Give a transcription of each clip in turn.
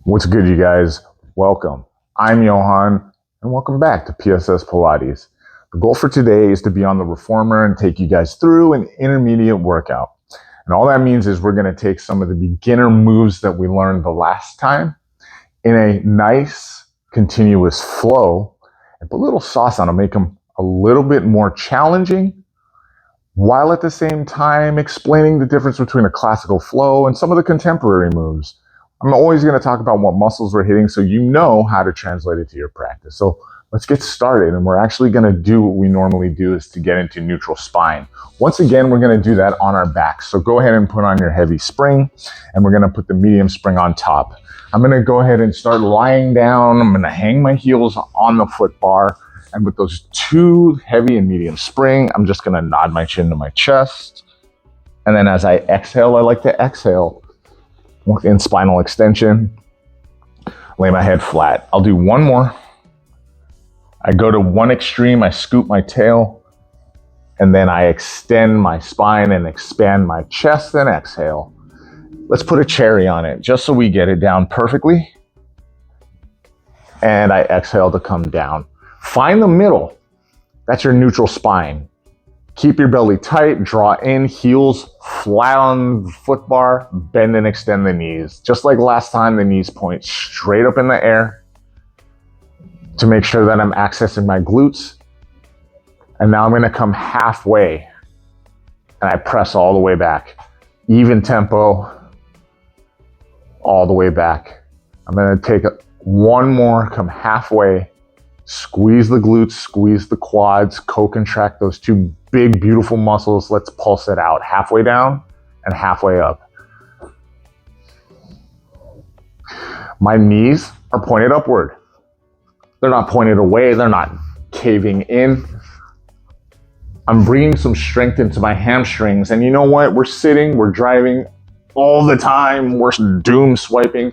What's good, you guys? Welcome. I'm Johan, and welcome back to PSS Pilates. The goal for today is to be on the Reformer and take you guys through an intermediate workout. And all that means is we're going to take some of the beginner moves that we learned the last time in a nice, continuous flow and put a little sauce on them, make them a little bit more challenging, while at the same time explaining the difference between a classical flow and some of the contemporary moves. I'm always going to talk about what muscles we're hitting so you know how to translate it to your practice. So let's get started. And we're actually going to do what we normally do, is to get into neutral spine. Once again, we're going to do that on our backs. So go ahead and put on your heavy spring, and we're going to put the medium spring on top. I'm going to go ahead and start lying down. I'm going to hang my heels on the foot bar. And with those two heavy and medium spring, I'm just going to nod my chin to my chest. And then as I exhale, I like to exhale in spinal extension, lay my head flat. I'll do one more. I go to one extreme, I scoop my tail, and then I extend my spine and expand my chest, and exhale. Let's put a cherry on it, just so we get it down perfectly. And I exhale to come down. Find the middle. That's your neutral spine. Keep your belly tight, draw in, heels flat on the foot bar, bend and extend the knees. Just like last time, the knees point straight up in the air to make sure that I'm accessing my glutes. And now I'm gonna come halfway and I press all the way back. Even tempo, all the way back. I'm gonna take one more, come halfway, squeeze the glutes, squeeze the quads, co-contract those two big, beautiful muscles. Let's pulse it out. Halfway down and halfway up. My knees are pointed upward. They're not pointed away. They're not caving in. I'm bringing some strength into my hamstrings. And you know what? We're sitting, we're driving all the time. We're doom swiping.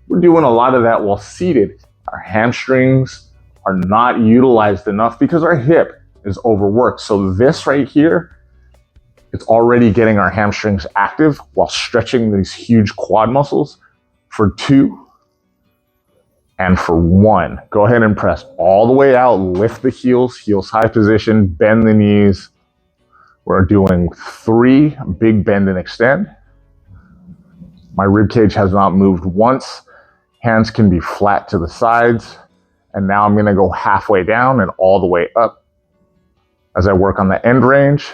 We're doing a lot of that while seated. Our hamstrings are not utilized enough because our hip is overworked. So this right here, it's already getting our hamstrings active while stretching these huge quad muscles for 2 and for 1. Go ahead and press all the way out, lift the heels, heels high position, bend the knees. We're doing 3, big bend and extend. My rib cage has not moved once. Hands can be flat to the sides. And now I'm gonna go halfway down and all the way up as I work on the end range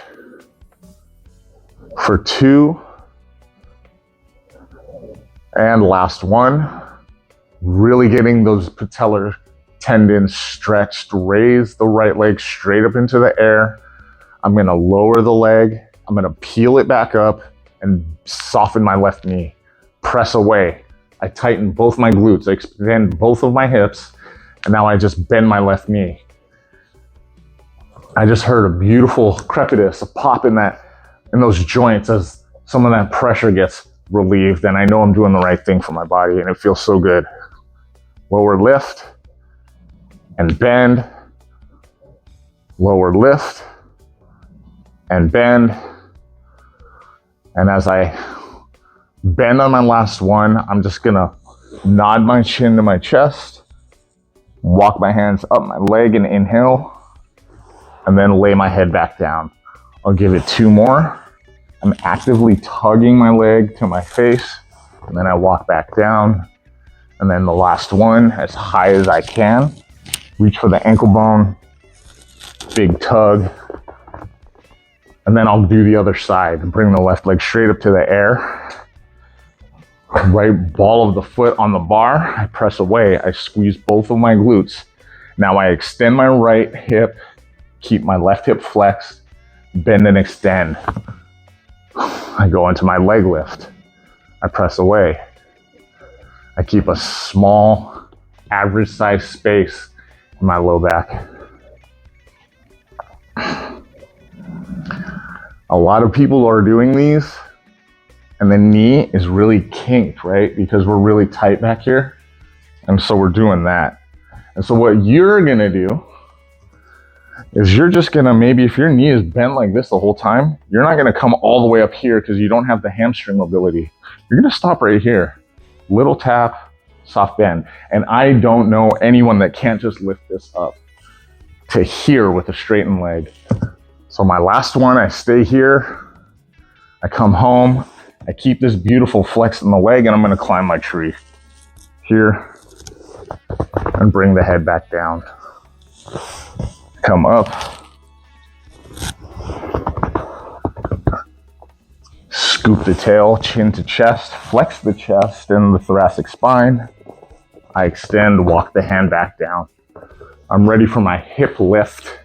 for 2. And last one, really getting those patellar tendons stretched. Raise the right leg straight up into the air. I'm gonna lower the leg. I'm gonna peel it back up and soften my left knee. Press away. I tighten both my glutes. I extend both of my hips. And now I just bend my left knee. I just heard a beautiful crepitus, a pop in those joints as some of that pressure gets relieved. And I know I'm doing the right thing for my body, and it feels so good. Lower lift and bend. Lower lift and bend. And as I bend on my last one, I'm just gonna nod my chin to my chest. Walk my hands up my leg and inhale, and then lay my head back down. I'll give it 2 more. I'm actively tugging my leg to my face, and then I walk back down. And then the last one, as high as I can. Reach for the ankle bone, big tug. And then I'll do the other side. Bring the left leg straight up to the air. Right ball of the foot on the bar, I press away, I squeeze both of my glutes. Now I extend my right hip, keep my left hip flexed, bend and extend. I go into my leg lift. I press away. I keep a small, average size space in my low back. A lot of people are doing these, and the knee is really kinked, right? Because we're really tight back here. And so we're doing that. And so what you're gonna do is you're just gonna, maybe if your knee is bent like this the whole time, you're not gonna come all the way up here because you don't have the hamstring mobility. You're gonna stop right here. Little tap, soft bend. And I don't know anyone that can't just lift this up to here with a straightened leg. So my last one, I stay here, I come home, I keep this beautiful flex in the leg, and I'm gonna climb my tree here and bring the head back down. Come up, scoop the tail, chin to chest, flex the chest and the thoracic spine. I extend, walk the hand back down. I'm ready for my hip lift.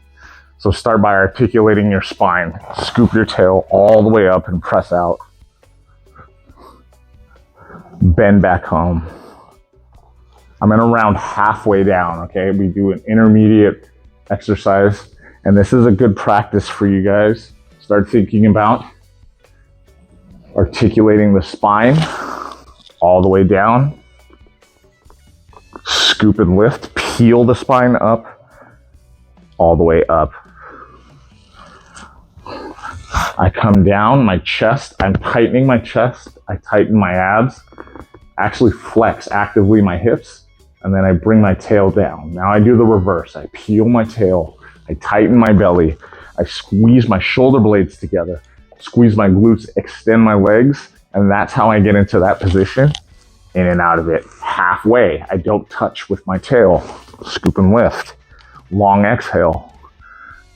So start by articulating your spine. Scoop your tail all the way up and press out. Bend back home. I'm gonna round halfway down, okay? We do an intermediate exercise, and this is a good practice for you guys. Start thinking about articulating the spine all the way down. Scoop and lift, peel the spine up, all the way up. I come down, my chest, I'm tightening my chest, I tighten my abs, actually flex actively my hips, and then I bring my tail down. Now I do the reverse. I peel my tail, I tighten my belly, I squeeze my shoulder blades together, squeeze my glutes, extend my legs, and that's how I get into that position, in and out of it. Halfway, I don't touch with my tail. Scoop and lift. Long exhale.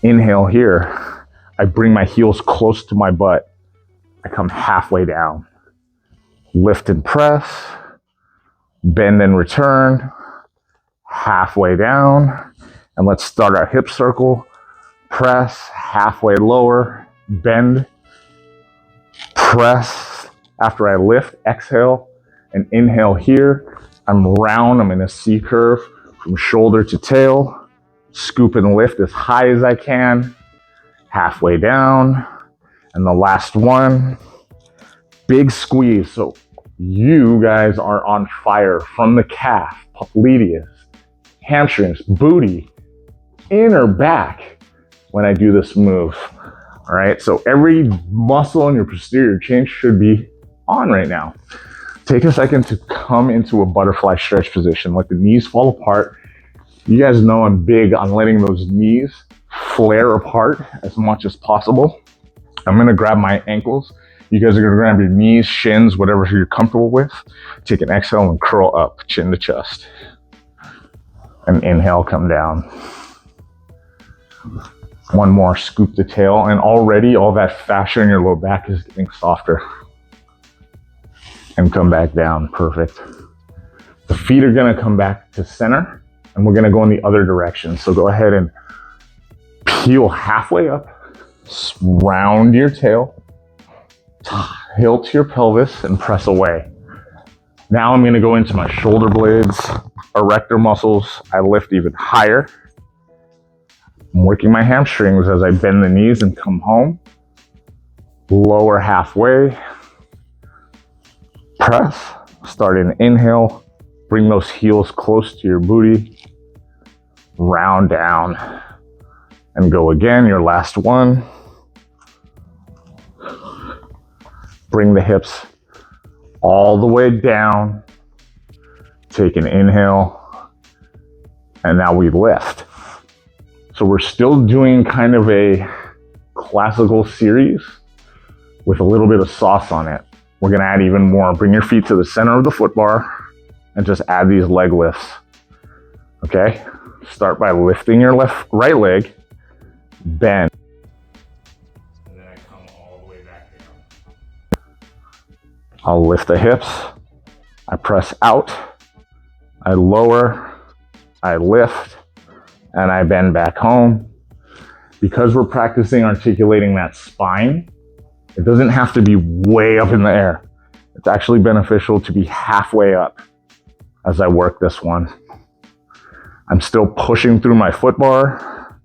Inhale here. I bring my heels close to my butt. I come halfway down. Lift and press. Bend and return. Halfway down. And let's start our hip circle. Press, halfway lower. Bend. Press. After I lift, exhale. And inhale here. I'm round, I'm in a C curve from shoulder to tail. Scoop and lift as high as I can. Halfway down. And the last one. Big squeeze. So you guys are on fire from the calf, popliteus, hamstrings, booty, inner back when I do this move. All right, so every muscle in your posterior chain should be on right now. Take a second to come into a butterfly stretch position. Let the knees fall apart. You guys know I'm big on letting those knees flare apart as much as possible. I'm gonna grab my ankles. You guys are gonna grab your knees, shins, whatever you're comfortable with. Take an exhale and curl up, chin to chest. And inhale, come down. One more, scoop the tail, and already all that fascia in your low back is getting softer. And come back down, perfect. The feet are gonna come back to center, and we're gonna go in the other direction. So go ahead and peel halfway up, round your tail, tilt your pelvis, and press away. Now I'm gonna go into my shoulder blades, erector muscles. I lift even higher. I'm working my hamstrings as I bend the knees and come home. Lower halfway. Press, start an inhale, bring those heels close to your booty, round down, and go again, your last one. Bring the hips all the way down, take an inhale, and now we lift. So we're still doing kind of a classical series with a little bit of sauce on it. We're gonna add even more. Bring your feet to the center of the foot bar and just add these leg lifts, okay? Start by lifting your right leg, bend. And then I come all the way back down. I'll lift the hips, I press out, I lower, I lift, and I bend back home. Because we're practicing articulating that spine, it doesn't have to be way up in the air. It's actually beneficial to be halfway up as I work this one. I'm still pushing through my foot bar.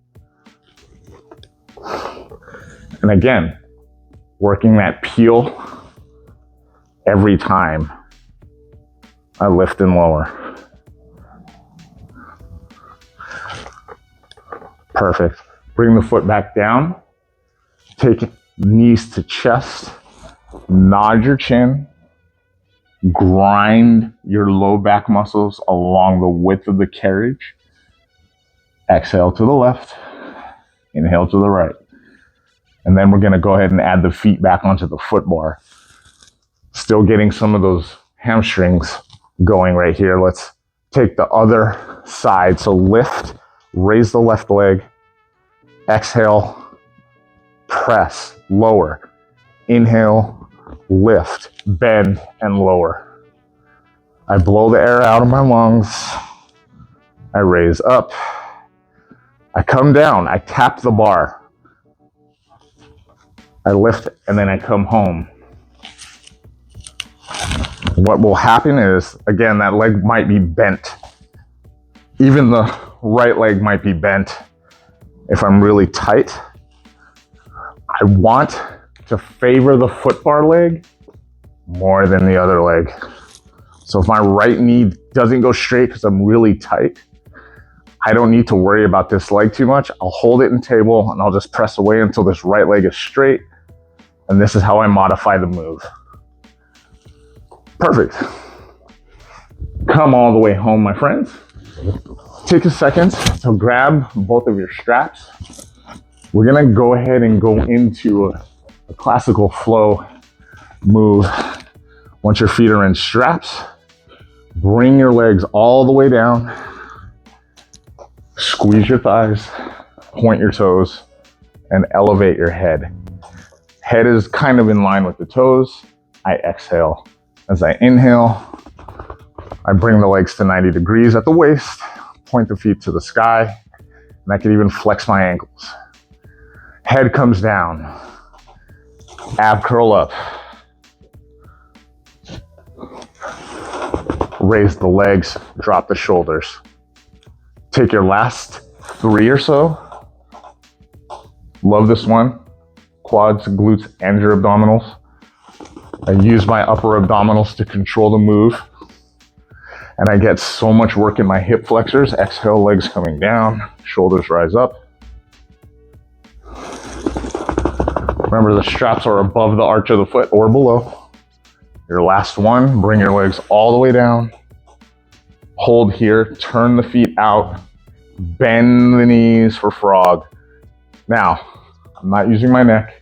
And again, working that peel every time I lift and lower. Perfect. Bring the foot back down. Take knees to chest. Nod your chin. Grind your low back muscles along the width of the carriage. Exhale to the left, inhale to the right. And then we're gonna go ahead and add the feet back onto the foot bar. Still getting some of those hamstrings going right here. Let's take the other side. So lift, raise the left leg, exhale, press, lower, inhale, lift, bend, and lower. I blow the air out of my lungs. I raise up. I come down. I tap the bar. I lift, and then I come home. What will happen is, again, that leg might be bent. Even the right leg might be bent. If I'm really tight, I want to favor the foot bar leg more than the other leg. So if my right knee doesn't go straight because I'm really tight, I don't need to worry about this leg too much. I'll hold it in table and I'll just press away until this right leg is straight. And this is how I modify the move. Perfect. Come all the way home, my friends. Take a second to grab both of your straps. We're gonna go ahead and go into a classical flow move. Once your feet are in straps, bring your legs all the way down. Squeeze your thighs, point your toes, and elevate your head. Head is kind of in line with the toes. I exhale. As I inhale, I bring the legs to 90 degrees at the waist, point the feet to the sky, and I can even flex my ankles. Head comes down, ab curl up. Raise the legs, drop the shoulders. Take your last 3 or so. Love this one. Quads, glutes, and your abdominals. I use my upper abdominals to control the move. And I get so much work in my hip flexors. Exhale, legs coming down, shoulders rise up. Remember, the straps are above the arch of the foot or below. Your last one, bring your legs all the way down. Hold here, turn the feet out, bend the knees for frog. Now, I'm not using my neck.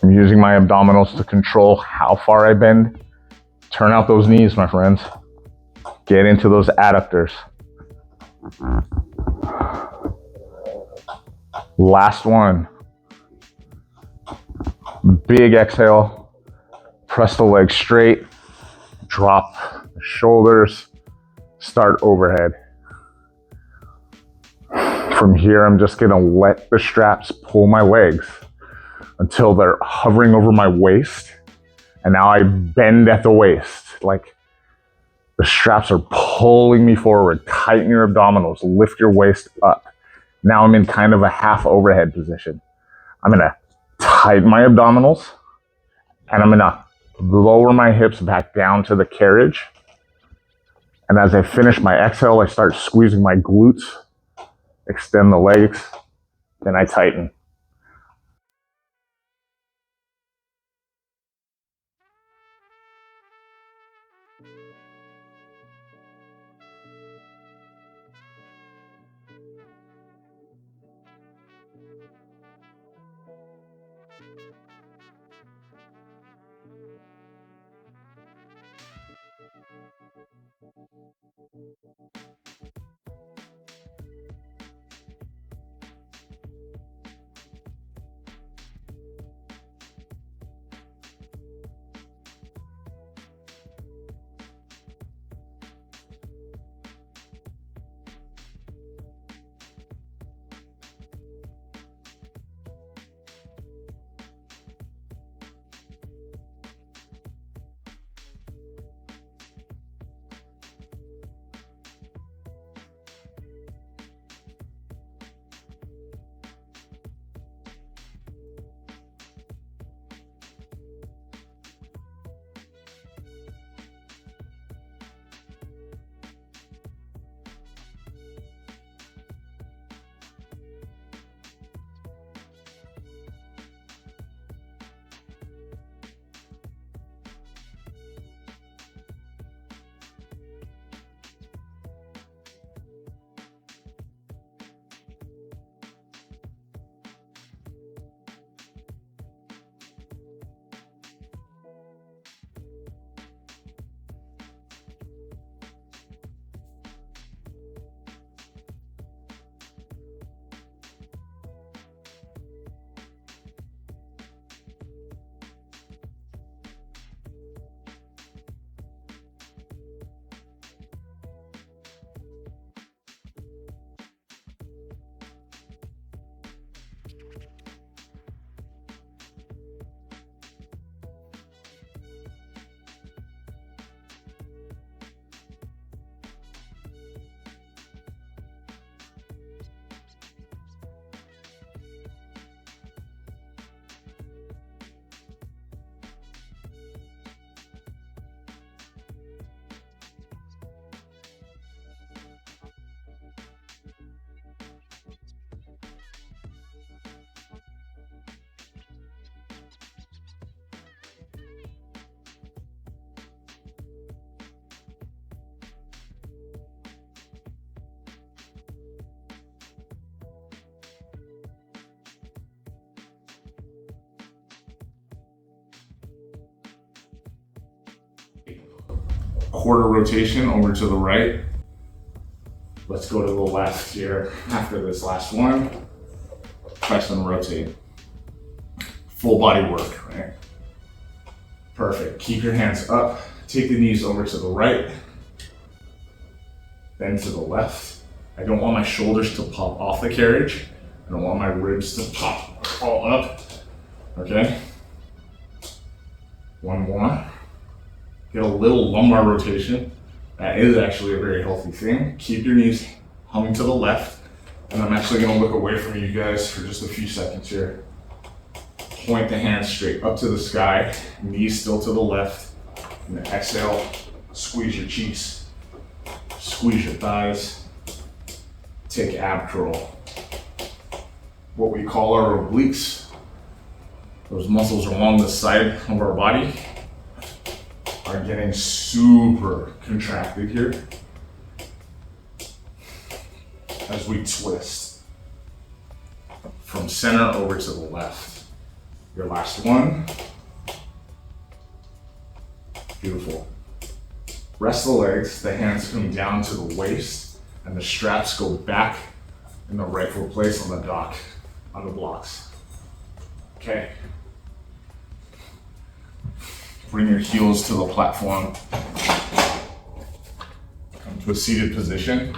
I'm using my abdominals to control how far I bend. Turn out those knees, my friends. Get into those adductors. Last one. Big exhale. Press the legs straight. Drop the shoulders. Start overhead. From here, I'm just gonna let the straps pull my legs until they're hovering over my waist. And now I bend at the waist. Like the straps are pulling me forward. Tighten your abdominals, lift your waist up. Now I'm in kind of a half overhead position. I'm gonna tighten my abdominals and I'm gonna lower my hips back down to the carriage. And as I finish my exhale, I start squeezing my glutes, extend the legs, then I tighten. quarter rotation over to the right. Let's go to the left here after this last one. Press and rotate. Full body work, right? Perfect. Keep your hands up. Take the knees over to the right, then to the left. I don't want my shoulders to pop off the carriage. I don't want my ribs to pop all up. Okay? One more. Get a little lumbar rotation. That is actually a very healthy thing. Keep your knees humming to the left. And I'm actually gonna look away from you guys for just a few seconds here. Point the hands straight up to the sky, knees still to the left. And then exhale, squeeze your cheeks, squeeze your thighs. Take ab curl. What we call our obliques. Those muscles along the side of our body are getting super contracted here as we twist from center over to the left. Your last one. Beautiful. Rest the legs, the hands come down to the waist, and the straps go back in the rightful place on the dock, on the blocks. Okay. Bring your heels to the platform. Come to a seated position.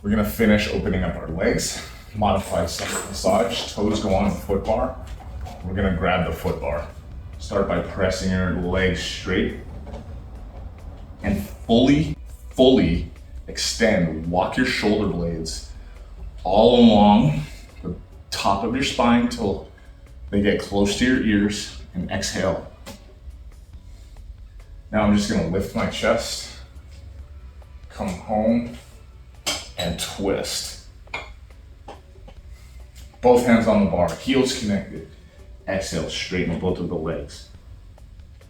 We're gonna finish opening up our legs, modify side massage, toes go on the foot bar. We're gonna grab the foot bar. Start by pressing your legs straight and fully extend. Walk your shoulder blades all along the top of your spine till they get close to your ears, and exhale. Now I'm just gonna lift my chest, come home, and twist. Both hands on the bar, heels connected. Exhale, straighten both of the legs.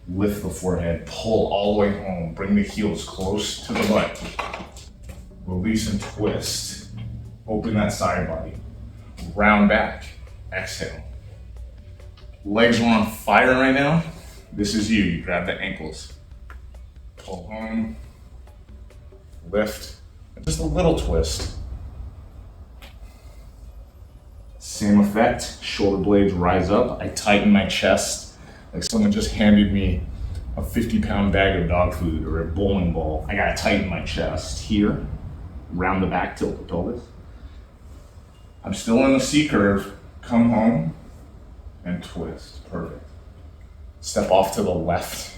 Lift the forehead, pull all the way home. Bring the heels close to the butt. Release and twist. Open that side body. Round back, exhale. Legs are on fire right now. This is you. You grab the ankles. Pull home, lift, and just a little twist. Same effect, shoulder blades rise up. I tighten my chest like someone just handed me a 50-pound bag of dog food or a bowling ball. I gotta tighten my chest here, round the back, tilt the pelvis. I'm still in the C curve, come home, and twist, perfect. Step off to the left.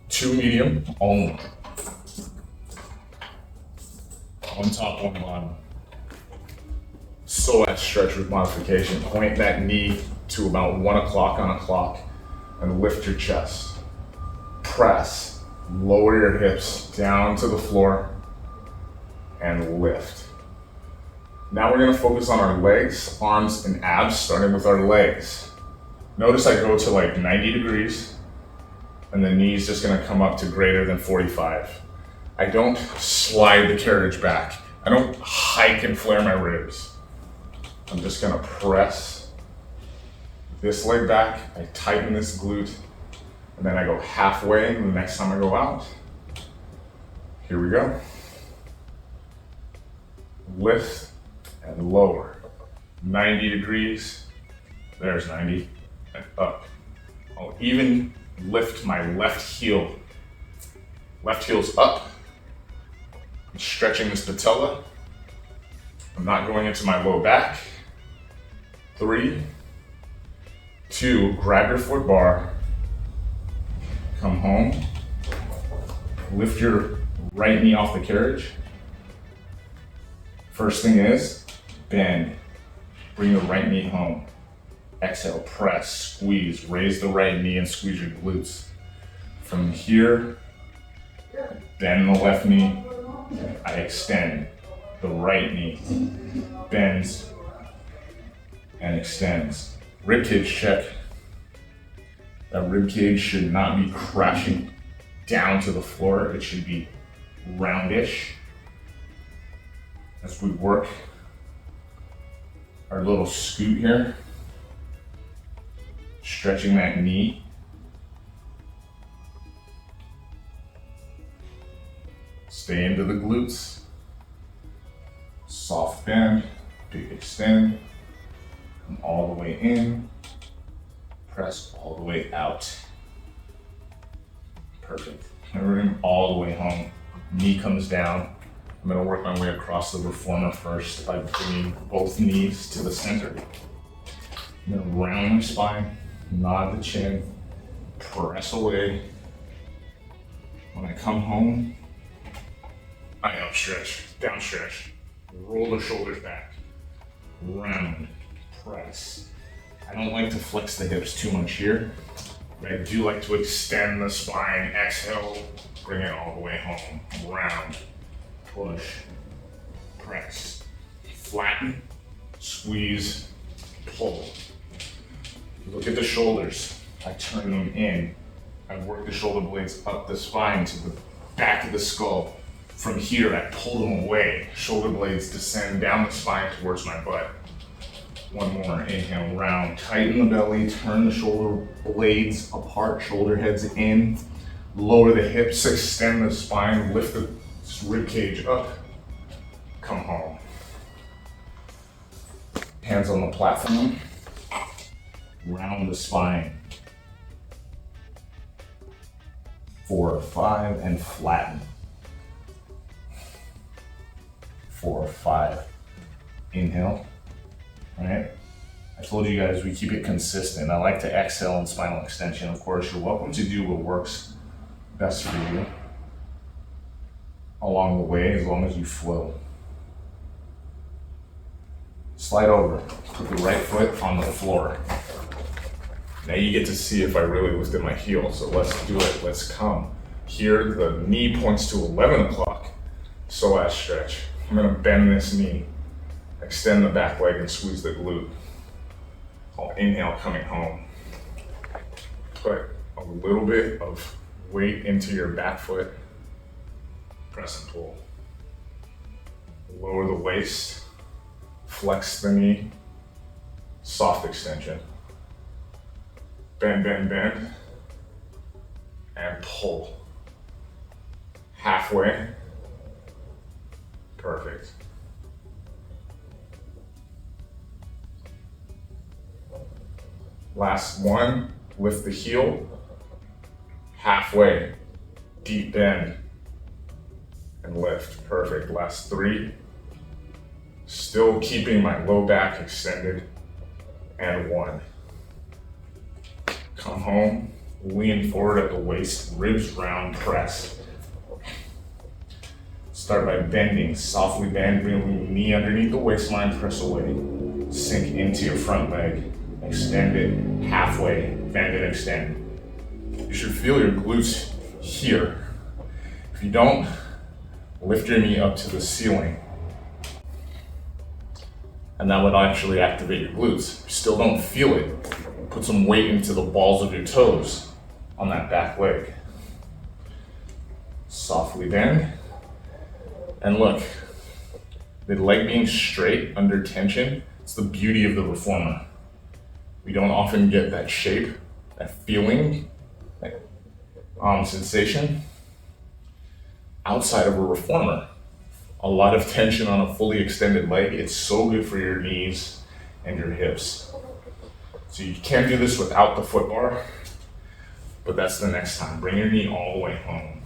Two medium, only. One top, one bottom. Psoas stretch with modification. Point that knee to about 1 o'clock on a clock and lift your chest. Press, lower your hips down to the floor and lift. Now we're gonna focus on our legs, arms, and abs, starting with our legs. Notice I go to like 90 degrees and the knee's just gonna come up to greater than 45. I don't slide the carriage back. I don't hike and flare my ribs. I'm just gonna press this leg back, I tighten this glute, and then I go halfway the next time I go out. Here we go. Lift and lower. 90 degrees, there's 90, and up. I'll even lift my left heel. Left heel's up. I'm stretching this patella. I'm not going into my low back. 3, 2, grab your foot bar. Come home. Lift your right knee off the carriage. First thing is, bend. Bring the right knee home. Exhale, press, squeeze. Raise the right knee and squeeze your glutes. From here, bend the left knee. I extend the right knee. Bends and extends. Rib cage check. That rib cage should not be crashing down to the floor. It should be roundish. As we work our little scoot here, stretching that knee. Stay into the glutes. Soft bend, big extend. Come all the way in. Press all the way out. Perfect. Now we're going all the way home. Knee comes down. I'm going to work my way across the reformer first by bringing both knees to the center. I'm going to round my spine, nod the chin, press away. When I come home, I upstretch, downstretch, roll the shoulders back, round, press. I don't like to flex the hips too much here, but I do like to extend the spine. Exhale, bring it all the way home. Round, push, press, flatten, squeeze, pull. Look at the shoulders. I turn them in. I work the shoulder blades up the spine to the back of the skull. From here, I pull them away. Shoulder blades descend down the spine towards my butt. One more, inhale, round, tighten the belly, turn the shoulder blades apart, shoulder heads in, lower the hips, extend the spine, lift the rib cage up, come home. Hands on the platform, round the spine. 4, 5, and flatten. 4, 5. Inhale. All right. I told you guys we keep it consistent. I like to exhale in spinal extension. Of course, you're welcome to do what works best for you along the way, as long as you flow. Slide over. Put the right foot on the floor. Now you get to see if I really lifted my heel. So let's do it. Let's come. Here, the knee points to 11 o'clock. Psoas stretch. I'm going to bend this knee. Extend the back leg and squeeze the glute. I'll inhale, coming home. Put a little bit of weight into your back foot. Press and pull. Lower the waist. Flex the knee. Soft extension. Bend, bend, bend. And pull. Halfway. Perfect. Last one, lift the heel, halfway, deep bend, and lift. Perfect. Last 3. Still keeping my low back extended, and 1. Come home, lean forward at the waist, ribs round, press. Start by bending, softly bend, bring the knee underneath the waistline, press away. Sink into your front leg. Extend it halfway, bend and extend. You should feel your glutes here. If you don't, lift your knee up to the ceiling. And that would actually activate your glutes. If you still don't feel it, put some weight into the balls of your toes on that back leg. Softly bend. And look, the leg being straight under tension, it's the beauty of the reformer. We don't often get that shape, that feeling, that sensation outside of a reformer. A lot of tension on a fully extended leg. It's so good for your knees and your hips. So you can do this without the foot bar, but that's the next time. Bring your knee all the way home.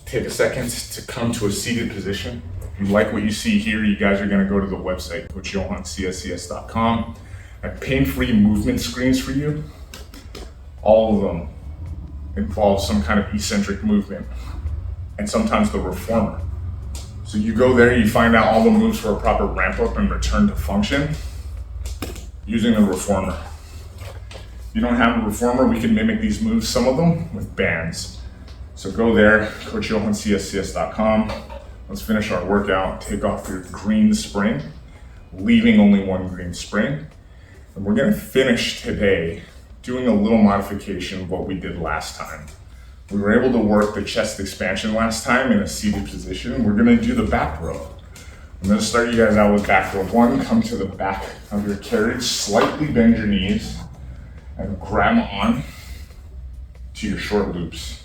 Take a second to come to a seated position. If you like what you see here, you guys are gonna go to the website, coachjohanscscs.com. I have pain-free movement screens for you. All of them involve some kind of eccentric movement, and sometimes the reformer. So you go there, you find out all the moves for a proper ramp up and return to function using the reformer. If you don't have a reformer, we can mimic these moves, some of them, with bands. So go there, coachjohanscscs.com. Let's finish our workout. Take off your green spring, leaving only one green spring. And we're gonna finish today doing a little modification of what we did last time. We were able to work the chest expansion last time in a seated position. We're gonna do the back row. I'm gonna start you guys out with back row 1. Come to the back of your carriage, slightly bend your knees, and grab on to your short loops.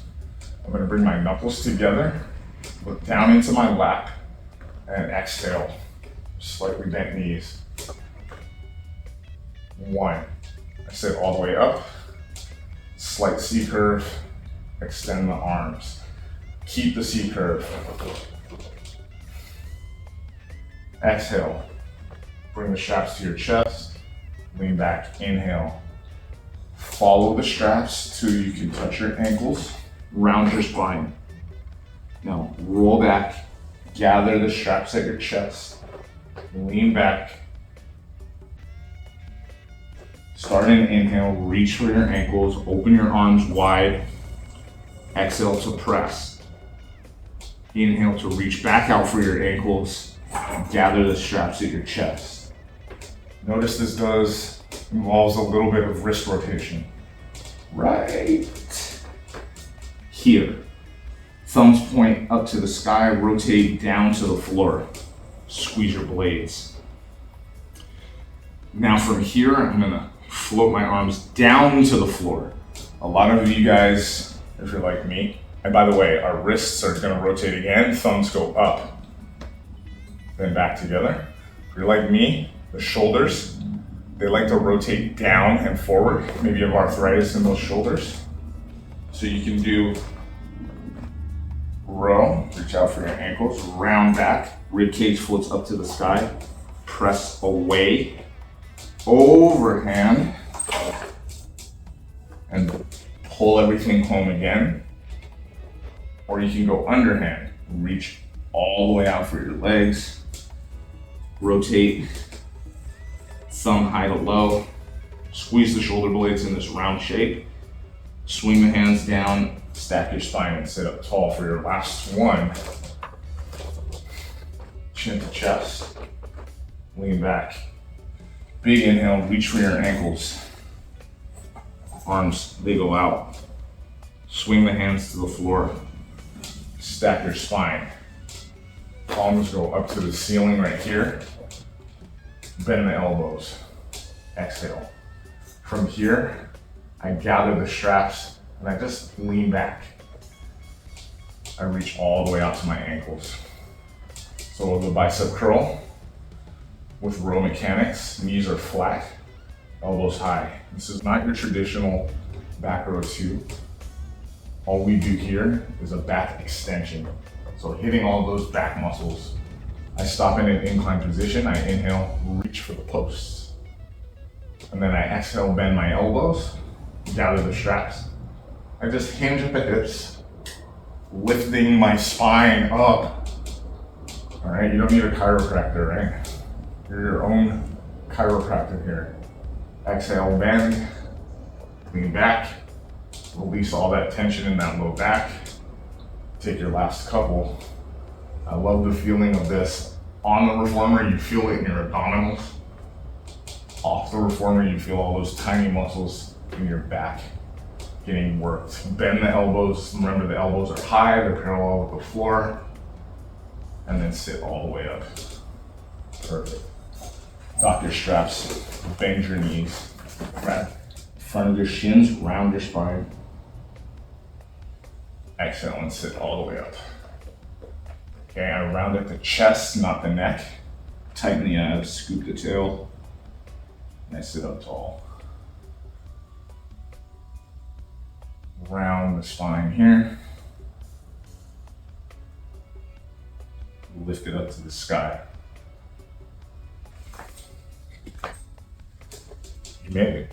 I'm gonna bring my knuckles together, look down into my lap, and exhale, slightly bent knees. 1, I sit all the way up, slight C curve, extend the arms. Keep the C curve. Exhale, bring the straps to your chest, lean back, inhale. Follow the straps till you can touch your ankles, round your spine. Now roll back, gather the straps at your chest, lean back. Start an inhale, reach for your ankles, open your arms wide. Exhale to press. Inhale to reach back out for your ankles, gather the straps at your chest. Notice this involves a little bit of wrist rotation. Right here. Thumbs point up to the sky, rotate down to the floor. Squeeze your blades. Now from here, I'm gonna float my arms down to the floor. A lot of you guys, if you're like me, and by the way, our wrists are gonna rotate again, thumbs go up, then back together. If you're like me, the shoulders, they like to rotate down and forward. Maybe you have arthritis in those shoulders. So you can do row, reach out for your ankles, round back, rib cage floats up to the sky, press away, overhand, and pull everything home again. Or you can go underhand, reach all the way out for your legs, rotate, thumb high to low, squeeze the shoulder blades in this round shape, swing the hands down, stack your spine and sit up tall for your last one. Chin to chest, lean back. Big inhale, reach for your ankles. Arms, they go out. Swing the hands to the floor. Stack your spine. Palms go up to the ceiling right here. Bend the elbows. Exhale. From here, I gather the straps and I just lean back. I reach all the way out to my ankles. So the bicep curl with row mechanics, knees are flat, elbows high. This is not your traditional back row 2. All we do here is a back extension. So hitting all those back muscles. I stop in an incline position, I inhale, reach for the posts. And then I exhale, bend my elbows, gather the straps. I just hinge at the hips, lifting my spine up. All right, you don't need a chiropractor, right? You're your own chiropractor here. Exhale, bend, lean back, release all that tension in that low back. Take your last couple. I love the feeling of this. On the reformer, you feel it in your abdominals. Off the reformer, you feel all those tiny muscles in your back getting worked. Bend the elbows. Remember, the elbows are high, they're parallel with the floor. And then sit all the way up. Perfect. Dock your straps, bend your knees. Grab front of your shins, round your spine. Exhale and sit all the way up. Okay, I round at the chest, not the neck. Tighten the abs, scoop the tail, and I sit up tall. Round the spine here. Lift it up to the sky. You may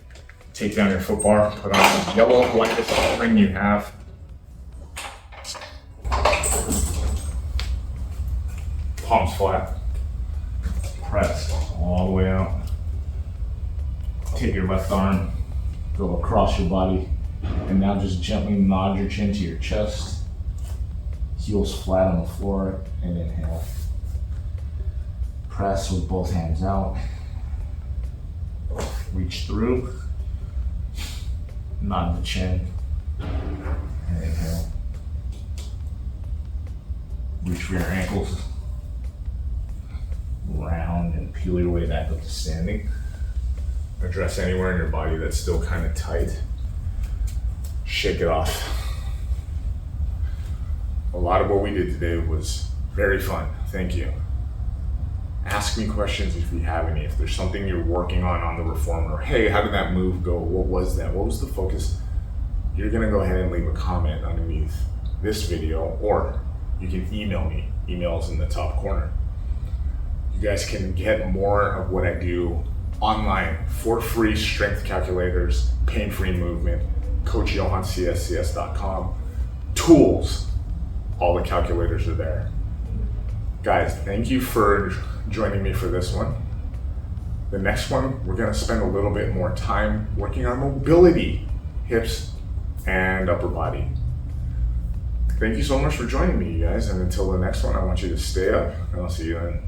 take down your foot bar, put on the yellow blanket covering you have. Palms flat. Press all the way out. Take your left arm, go across your body, and now just gently nod your chin to your chest. Heels flat on the floor, and inhale. Press with both hands out. Reach through. Nod the chin. And inhale. Reach for your ankles. Round and peel your way back up to standing. address anywhere in your body that's still kind of tight. Shake it off. A lot of what we did today was very fun. Thank you. Ask me questions if you have any. If there's something you're working on the Reformer, hey, how did that move go? What was that? What was the focus? You're gonna go ahead and leave a comment underneath this video, or you can email me. Email's in the top corner. You guys can get more of what I do online for free: strength calculators, pain-free movement, coachjohanscscs.com, tools. All the calculators are there. Guys, thank you for joining me for this one. The next one, we're gonna spend a little bit more time working on mobility, hips and upper body. Thank you so much for joining me, you guys. And until the next one, I want you to stay up, and I'll see you then.